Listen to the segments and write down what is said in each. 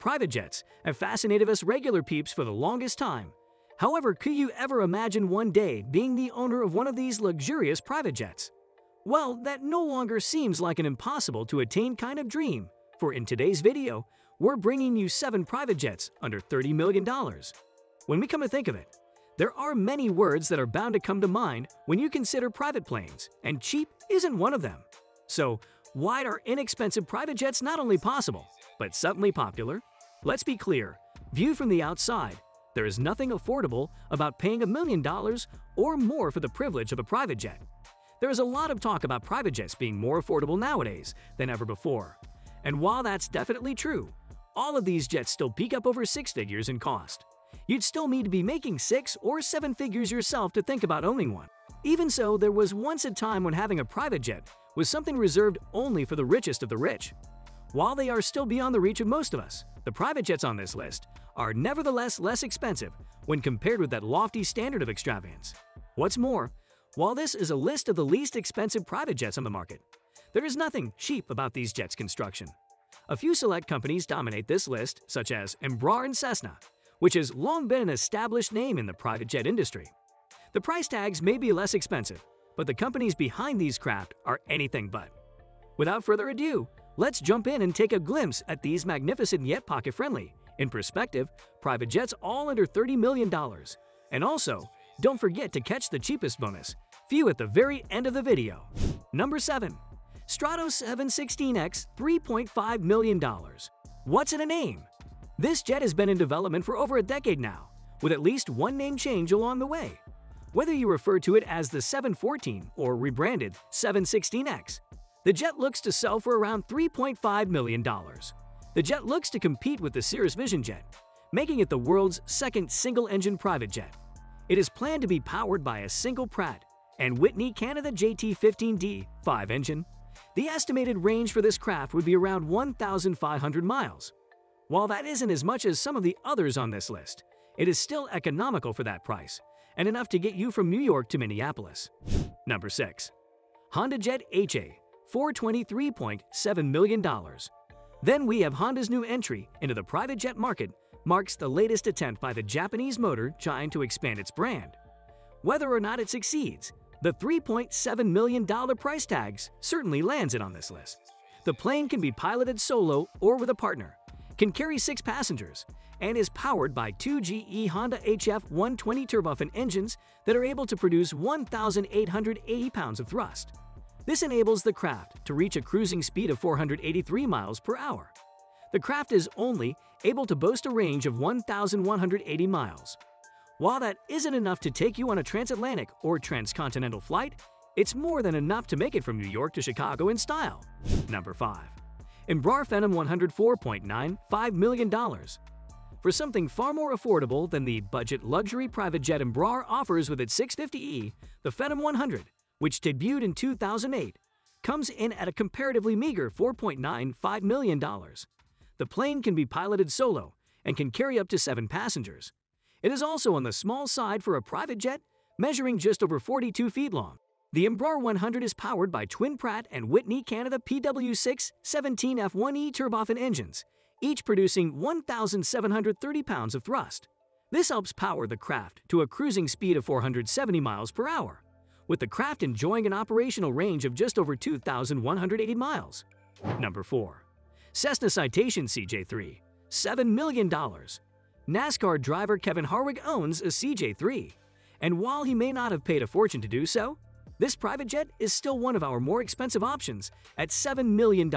private jets have fascinated us regular peeps for the longest time. However, could you ever imagine one day being the owner of one of these luxurious private jets? Well, that no longer seems like an impossible to attain kind of dream, for in today's video, we're bringing you 7 private jets under $30 million. When we come to think of it, there are many words that are bound to come to mind when you consider private planes, and cheap isn't one of them. So, why are inexpensive private jets not only possible, but suddenly popular? Let's be clear, viewed from the outside, there is nothing affordable about paying $1 million or more for the privilege of a private jet. There is a lot of talk about private jets being more affordable nowadays than ever before. And while that's definitely true, all of these jets still peak up over 6 figures in cost. You'd still need to be making 6 or 7 figures yourself to think about owning one. Even so, there was once a time when having a private jet was something reserved only for the richest of the rich. While they are still beyond the reach of most of us, the private jets on this list are nevertheless less expensive when compared with that lofty standard of extravagance. What's more, while this is a list of the least expensive private jets on the market, there is nothing cheap about these jets' construction. A few select companies dominate this list, such as Embraer and Cessna, which has long been an established name in the private jet industry. The price tags may be less expensive, but the companies behind these craft are anything but. Without further ado, let's jump in and take a glimpse at these magnificent yet pocket-friendly, in perspective, private jets all under $30 million. And also, don't forget to catch the cheapest bonus, view at the very end of the video. Number 7. Stratos 716X $3.5 million. What's in a name? This jet has been in development for over a decade now, with at least one name change along the way. Whether you refer to it as the 714 or rebranded 716X, the jet looks to sell for around $3.5 million. The jet looks to compete with the Cirrus Vision jet, making it the world's second single-engine private jet. It is planned to be powered by a single Pratt & Whitney Canada JT15D 5-engine. The estimated range for this craft would be around 1,500 miles. While that isn't as much as some of the others on this list, it is still economical for that price, and enough to get you from New York to Minneapolis. Number 6. Hondajet H $423.7 million. Then we have Honda's new entry into the private jet market marks the latest attempt by the Japanese motor giant to expand its brand. Whether or not it succeeds, the $3.7 million price tags certainly lands it on this list. The plane can be piloted solo or with a partner, can carry 6 passengers, and is powered by 2 GE Honda HF120 turbofan engines that are able to produce 1,880 pounds of thrust. This enables the craft to reach a cruising speed of 483 miles per hour. The craft is only able to boast a range of 1,180 miles. While that isn't enough to take you on a transatlantic or transcontinental flight, it's more than enough to make it from New York to Chicago in style. Number 5. Bombardier Phenom $104.95 million. For something far more affordable than the budget luxury private jet Bombardier offers with its 650E, the Phenom 100, which debuted in 2008, comes in at a comparatively meager $4.95 million. The plane can be piloted solo and can carry up to 7 passengers. It is also on the small side for a private jet, measuring just over 42 feet long. The Bombardier 100 is powered by twin Pratt & Whitney Canada PW6 17F1E turbofan engines, each producing 1,730 pounds of thrust. This helps power the craft to a cruising speed of 470 miles per hour, with the craft enjoying an operational range of just over 2,180 miles. Number 4. Cessna Citation CJ3 $7 million. NASCAR driver Kevin Harvick owns a CJ3, and while he may not have paid a fortune to do so, this private jet is still one of our more expensive options at $7 million.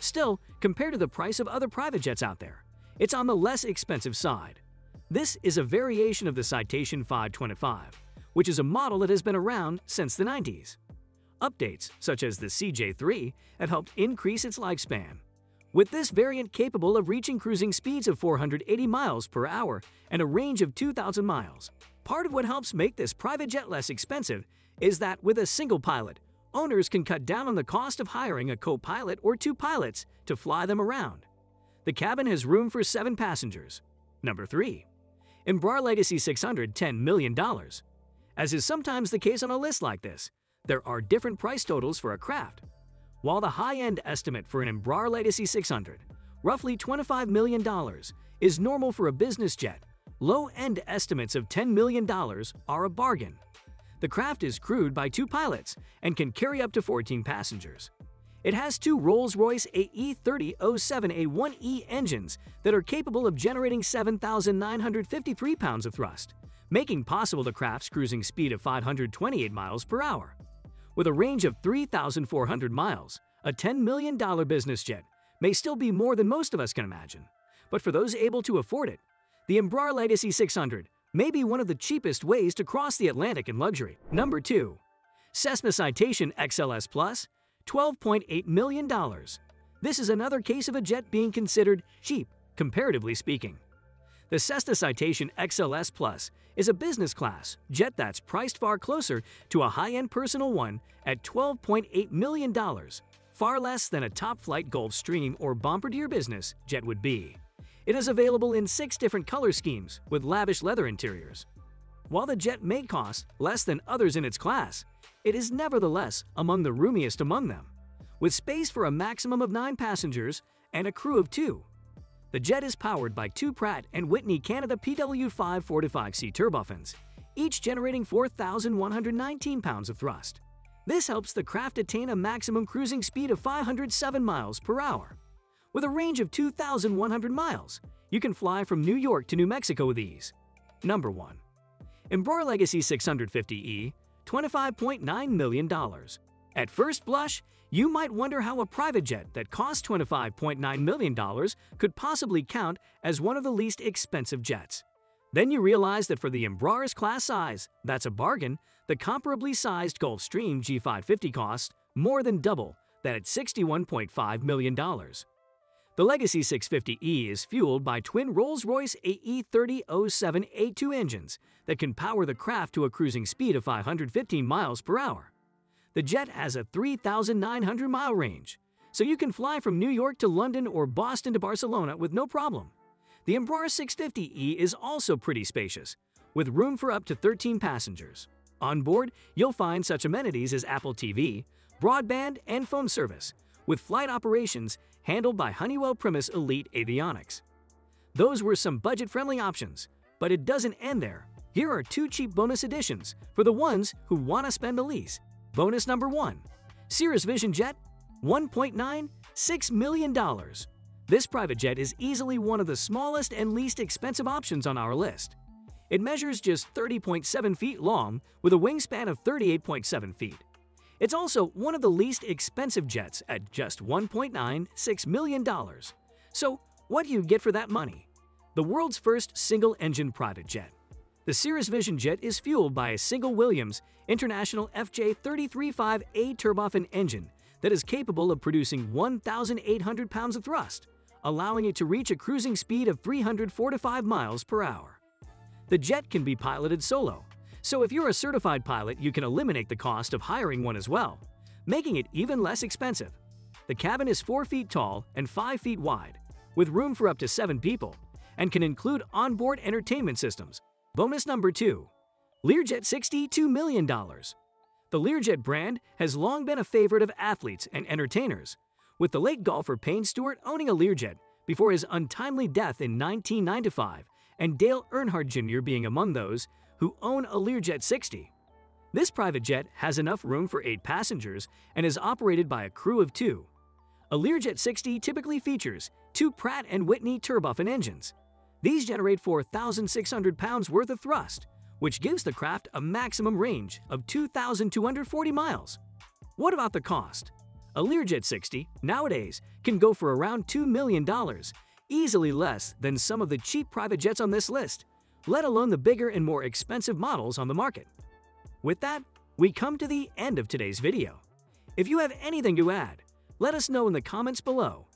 Still, compared to the price of other private jets out there, it's on the less expensive side. This is a variation of the Citation 525, which is a model that has been around since the 90s. Updates, such as the CJ3, have helped increase its lifespan. With this variant capable of reaching cruising speeds of 480 miles per hour and a range of 2,000 miles. Part of what helps make this private jet less expensive is that with a single pilot, owners can cut down on the cost of hiring a co-pilot or 2 pilots to fly them around. The cabin has room for 7 passengers. Number 3. Bombardier Legacy $600 $10 million. As is sometimes the case on a list like this, there are different price totals for a craft. While the high-end estimate for an Bombardier Legacy 600 roughly $25 million, is normal for a business jet. Low-end estimates of $10 million are a bargain. The craft is crewed by 2 pilots and can carry up to 14 passengers. It has 2 Rolls-Royce AE3007A1E engines that are capable of generating 7,953 pounds of thrust, making possible the craft's cruising speed of 528 miles per hour. With a range of 3,400 miles, a $10 million business jet may still be more than most of us can imagine. But for those able to afford it, the Bombardier Legacy 600 may be one of the cheapest ways to cross the Atlantic in luxury. Number 2. Cessna Citation XLS Plus, $12.8 million. This is another case of a jet being considered cheap, comparatively speaking. The Cessna Citation XLS Plus is a business-class jet that's priced far closer to a high-end personal one at $12.8 million, far less than a top-flight Gulfstream or Bombardier business jet would be. It is available in 6 different color schemes with lavish leather interiors. While the jet may cost less than others in its class, it is nevertheless among the roomiest among them, with space for a maximum of 9 passengers and a crew of 2. The jet is powered by 2 Pratt & Whitney Canada PW545C turbofans, each generating 4,119 pounds of thrust. This helps the craft attain a maximum cruising speed of 507 miles per hour. With a range of 2,100 miles, you can fly from New York to New Mexico with ease. Number 1. Bombardier Legacy 650E, $25.9 million. At first blush, you might wonder how a private jet that costs $25.9 million could possibly count as one of the least expensive jets. Then you realize that for the Bombardiers class size, that's a bargain. The comparably sized Gulfstream G550 costs more than double that at $61.5 million. The Legacy 650E is fueled by twin Rolls-Royce AE3007A2 engines that can power the craft to a cruising speed of 515 miles per hour. The jet has a 3,900-mile range, so you can fly from New York to London or Boston to Barcelona with no problem. The Bombardier 650E is also pretty spacious, with room for up to 13 passengers. On board, you'll find such amenities as Apple TV, broadband, and phone service, with flight operations handled by Honeywell Primus Elite Avionics. Those were some budget-friendly options, but it doesn't end there. Here are 2 cheap bonus additions for the ones who want to spend the least. Bonus number 1. Cirrus Vision Jet, $1.96 million. This private jet is easily one of the smallest and least expensive options on our list. It measures just 30.7 feet long with a wingspan of 38.7 feet. It's also one of the least expensive jets at just $1.96 million. So, what do you get for that money? The world's first single-engine private jet. The Cirrus Vision jet is fueled by a single Williams International FJ335A turbofan engine that is capable of producing 1,800 pounds of thrust, allowing it to reach a cruising speed of 345 miles per hour. The jet can be piloted solo, so if you're a certified pilot, you can eliminate the cost of hiring one as well, making it even less expensive. The cabin is 4 feet tall and 5 feet wide, with room for up to 7 people, and can include onboard entertainment systems. Bonus number 2. Learjet $62 million. The Learjet brand has long been a favorite of athletes and entertainers, with the late golfer Payne Stewart owning a Learjet before his untimely death in 1995, and Dale Earnhardt Jr. being among those who own a Learjet 60. This private jet has enough room for 8 passengers and is operated by a crew of 2. A Learjet 60 typically features 2 Pratt & Whitney turbofan engines. These generate 4,600 pounds worth of thrust, which gives the craft a maximum range of 2,240 miles. What about the cost? A Learjet 60 nowadays can go for around $2 million, easily less than some of the cheap private jets on this list, let alone the bigger and more expensive models on the market. With that, we come to the end of today's video. If you have anything to add, let us know in the comments below.